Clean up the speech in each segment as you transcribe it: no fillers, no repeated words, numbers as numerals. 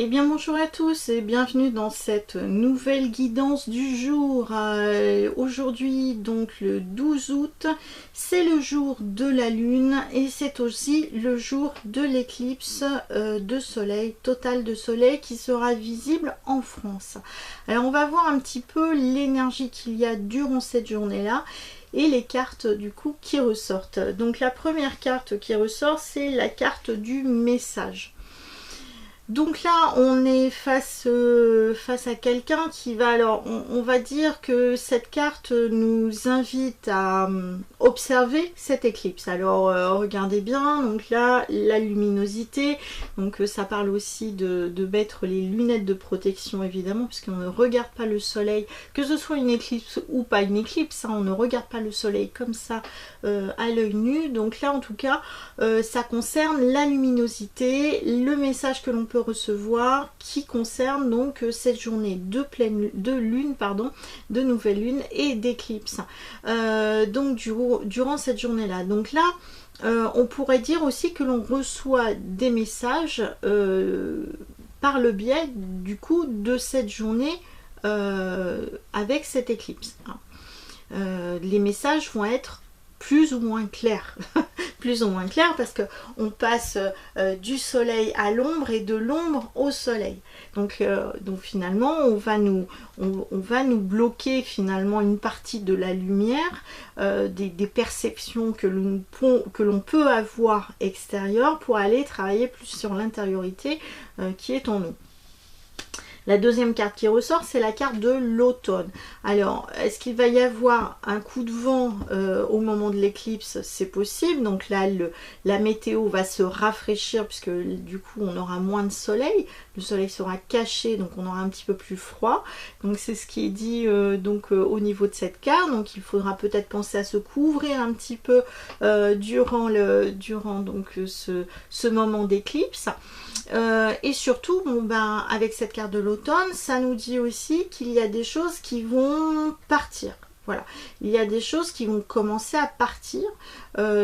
Eh bien bonjour à tous et bienvenue dans cette nouvelle guidance du jour. Aujourd'hui donc le 12 août, c'est le jour de la lune et c'est aussi le jour de l'éclipse de soleil, totale de soleil qui sera visible en France. Alors on va voir un petit peu l'énergie qu'il y a durant cette journée-là et les cartes du coup qui ressortent. Donc la première carte qui ressort, c'est la carte du message. Donc là, on est face à quelqu'un qui va... Alors, on va dire que cette carte nous invite à observer cette éclipse. Alors, regardez bien, donc là, la luminosité. Donc, ça parle aussi de mettre les lunettes de protection, évidemment, puisqu'on ne regarde pas le soleil, que ce soit une éclipse ou pas une éclipse, hein, on ne regarde pas le soleil comme ça à l'œil nu. Donc là, en tout cas, ça concerne la luminosité, le message que l'on peut recevoir qui concerne donc cette journée de lune, de nouvelle lune et d'éclipse. Donc durant cette journée-là. Donc là, on pourrait dire aussi que l'on reçoit des messages par le biais du coup de cette journée avec cette éclipse. Les messages vont être plus ou moins clair, plus ou moins clair parce que on passe du soleil à l'ombre et de l'ombre au soleil. Donc finalement on va nous bloquer finalement une partie de la lumière, des perceptions que l'on peut avoir extérieures pour aller travailler plus sur l'intériorité qui est en nous. La deuxième carte qui ressort, c'est la carte de l'automne. Alors, est-ce qu'il va y avoir un coup de vent au moment de l'éclipse? C'est possible. Donc là, la météo va se rafraîchir puisque du coup, on aura moins de soleil. Le soleil sera caché, donc on aura un petit peu plus froid. Donc c'est ce qui est dit au niveau de cette carte. Donc il faudra peut-être penser à se couvrir un petit peu durant ce moment d'éclipse. Et surtout, avec cette carte de l'automne, ça nous dit aussi qu'il y a des choses qui vont partir. Voilà, il y a des choses qui vont commencer à partir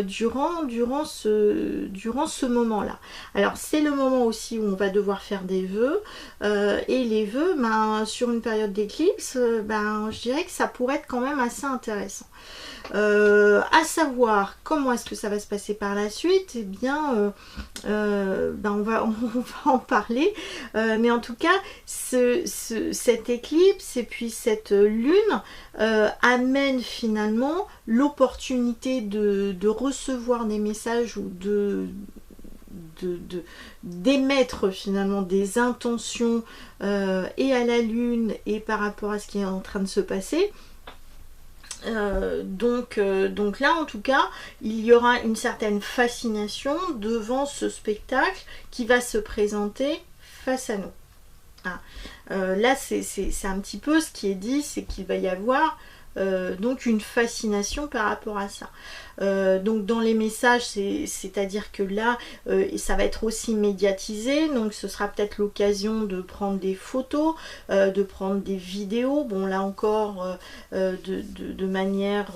durant ce moment-là. Alors, c'est le moment aussi où on va devoir faire des vœux. Et les vœux, sur une période d'éclipse, je dirais que ça pourrait être quand même assez intéressant. À savoir comment est-ce que ça va se passer par la suite, eh bien on va en parler, mais en tout cas cette éclipse et puis cette lune amène finalement l'opportunité de recevoir des messages ou d'émettre finalement des intentions et à la lune et par rapport à ce qui est en train de se passer. Donc là en tout cas il y aura une certaine fascination devant ce spectacle qui va se présenter face à nous. Là c'est un petit peu ce qui est dit, c'est qu'il va y avoir donc une fascination par rapport à ça. Donc dans les messages, c'est-à-dire que là, ça va être aussi médiatisé, donc ce sera peut-être l'occasion de prendre des photos, de prendre des vidéos, bon là encore de manière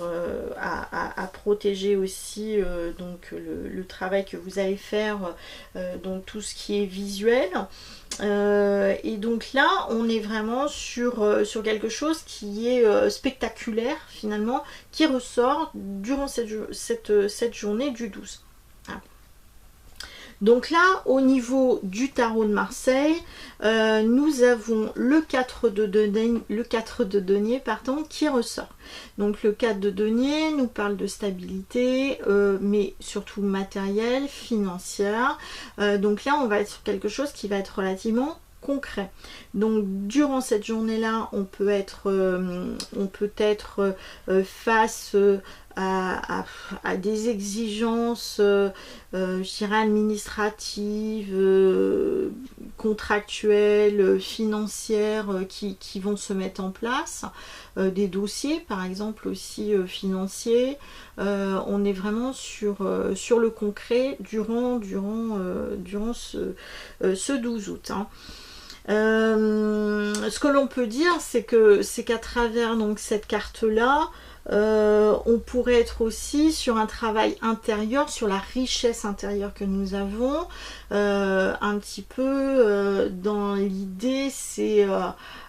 à protéger aussi donc le travail que vous allez faire, donc tout ce qui est visuel. Et donc là on est vraiment sur quelque chose qui est spectaculaire finalement, qui ressort durant cette journée du 12. Voilà. Donc là au niveau du tarot de Marseille, nous avons le 4 de denier qui ressort. Donc le 4 de denier nous parle de stabilité, mais surtout matérielle, financière. Donc là on va être sur quelque chose qui va être relativement concret. Donc durant cette journée-là, on peut être face à des exigences, je dirais administratives, contractuelles, financières qui vont se mettre en place. Des dossiers par exemple aussi financiers. On est vraiment sur le concret durant ce 12 août. Hein. Ce que l'on peut dire, c'est qu'à travers donc cette carte là, On pourrait être aussi sur un travail intérieur, sur la richesse intérieure que nous avons. Un petit peu dans l'idée, c'est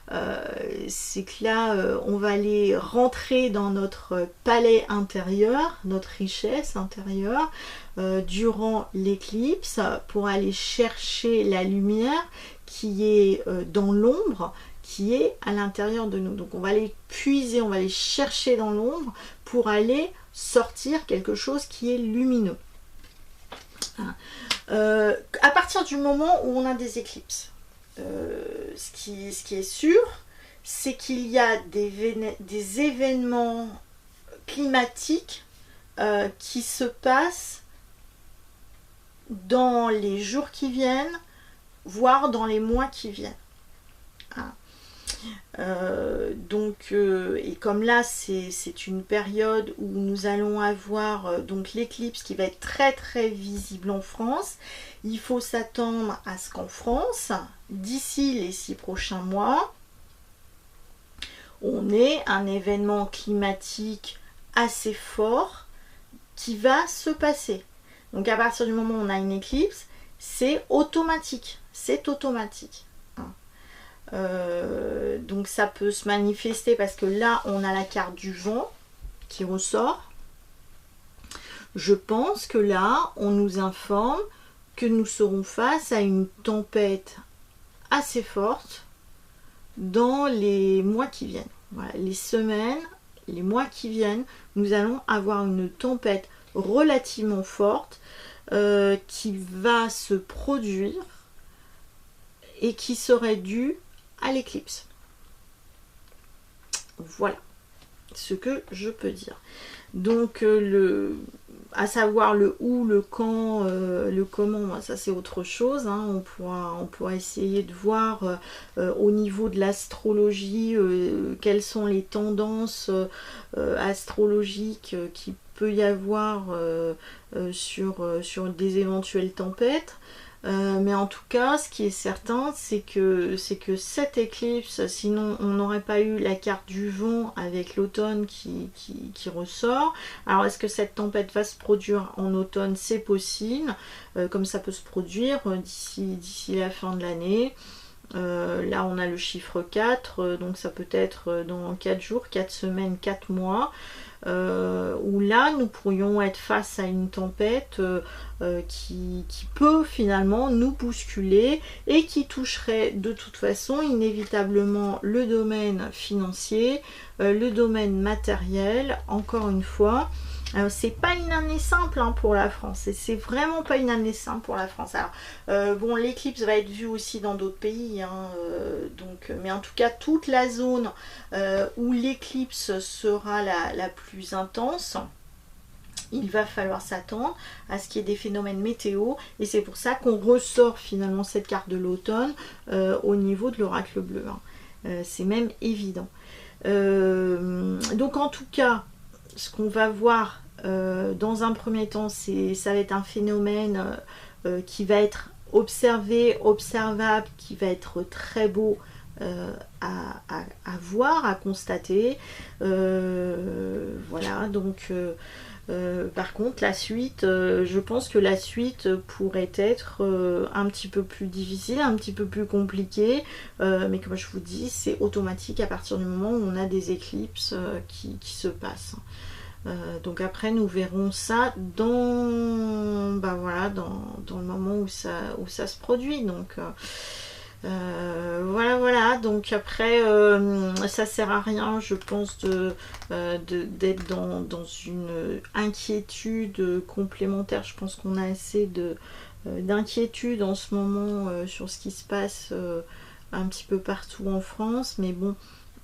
que là, on va aller rentrer dans notre palais intérieur, notre richesse intérieure, durant l'éclipse, pour aller chercher la lumière qui est dans l'ombre, qui est à l'intérieur de nous. Donc on va aller puiser, on va aller chercher dans l'ombre pour aller sortir quelque chose qui est lumineux. À partir du moment où on a des éclipses, ce qui est sûr, c'est qu'il y a des événements climatiques qui se passent dans les jours qui viennent, voire dans les mois qui viennent. Et comme là c'est une période où nous allons avoir donc l'éclipse qui va être très très visible en France, il faut s'attendre à ce qu'en France, d'ici les 6 prochains mois, on ait un événement climatique assez fort qui va se passer. Donc à partir du moment où on a une éclipse, c'est automatique, donc ça peut se manifester parce que là on a la carte du vent qui ressort. Je pense que là on nous informe que nous serons face à une tempête assez forte dans les mois qui viennent. Voilà, les semaines, les mois qui viennent, nous allons avoir une tempête relativement forte qui va se produire et qui serait due à l'éclipse. Voilà ce que je peux dire. Donc à savoir le où, le quand, le comment, ça c'est autre chose. On pourra essayer de voir au niveau de l'astrologie quelles sont les tendances astrologiques qu'il peut y avoir sur des éventuelles tempêtes. Mais en tout cas, ce qui est certain, c'est que cette éclipse, sinon on n'aurait pas eu la carte du vent avec l'automne qui ressort. Alors est-ce que cette tempête va se produire en automne? C'est possible, comme ça peut se produire d'ici la fin de l'année. Là on a le chiffre 4, donc ça peut être dans 4 jours, 4 semaines, 4 mois. Où là nous pourrions être face à une tempête qui peut finalement nous bousculer et qui toucherait de toute façon inévitablement le domaine financier, le domaine matériel, encore une fois. C'est pas une année simple pour la France, et c'est vraiment pas une année simple pour la France. Alors bon, l'éclipse va être vue aussi dans d'autres pays, mais en tout cas toute la zone où l'éclipse sera la plus intense, il va falloir s'attendre à ce qu'il y ait des phénomènes météo, et c'est pour ça qu'on ressort finalement cette carte de l'automne au niveau de l'oracle bleu. C'est même évident. Donc en tout cas, ce qu'on va voir dans un premier temps, ça va être un phénomène qui va être observé, observable, qui va être très beau à voir, à constater. Voilà, donc par contre la suite, je pense que la suite pourrait être un petit peu plus difficile, un petit peu plus compliquée, mais comme je vous dis, c'est automatique à partir du moment où on a des éclipses qui se passent. Donc après nous verrons ça dans le moment où ça se produit. Donc voilà, donc après ça sert à rien, je pense, d'être dans une inquiétude complémentaire. Je pense qu'on a assez d'inquiétude en ce moment sur ce qui se passe un petit peu partout en France, mais bon,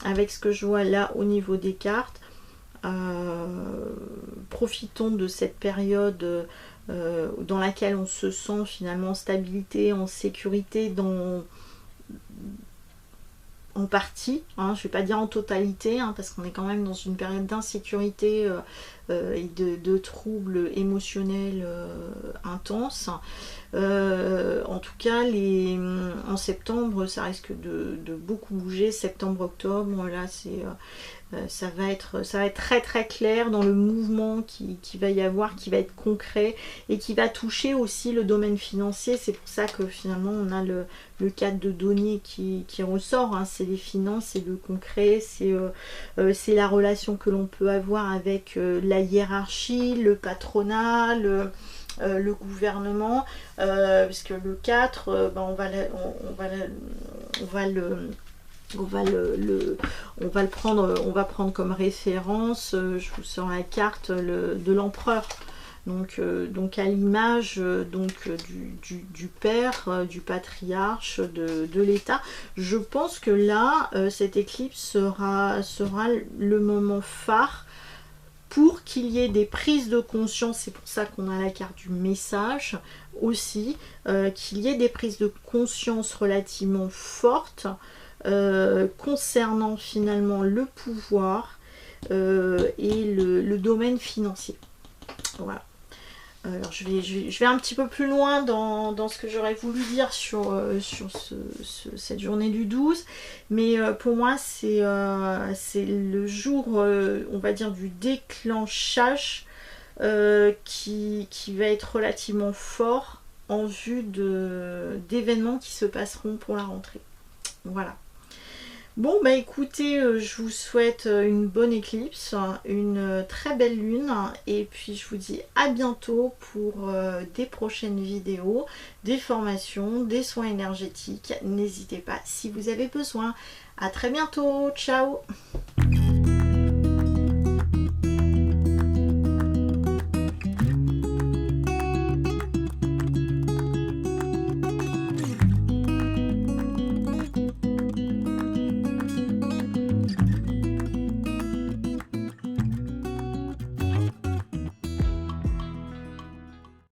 avec ce que je vois là au niveau des cartes, profitons de cette période dans laquelle on se sent finalement en stabilité, en sécurité, en partie, je ne vais pas dire en totalité, parce qu'on est quand même dans une période d'insécurité et de troubles émotionnels intenses. En tout cas, en septembre, ça risque de beaucoup bouger. Septembre-octobre, là, ça va être très très clair dans le mouvement qui va y avoir, qui va être concret et qui va toucher aussi le domaine financier. C'est pour ça que finalement on a le cadre de denier qui ressort, hein. C'est les finances, c'est le concret, c'est la relation que l'on peut avoir avec la hiérarchie, le patronat, le gouvernement, puisque le 4, on va prendre comme référence, je vous sors la carte de l'empereur. Donc à l'image du père, du patriarche, de l'État. Je pense que là, cette éclipse sera le moment phare pour qu'il y ait des prises de conscience. C'est pour ça qu'on a la carte du message aussi, qu'il y ait des prises de conscience relativement fortes concernant finalement le pouvoir et le domaine financier. Voilà. Alors je vais un petit peu plus loin dans ce que j'aurais voulu dire sur cette journée du 12, mais pour moi c'est le jour, on va dire, du déclenchage qui va être relativement fort en vue d'événements qui se passeront pour la rentrée. Voilà. Bon, bah écoutez, je vous souhaite une bonne éclipse, une très belle lune, et puis je vous dis à bientôt pour des prochaines vidéos, des formations, des soins énergétiques. N'hésitez pas si vous avez besoin. À très bientôt, ciao!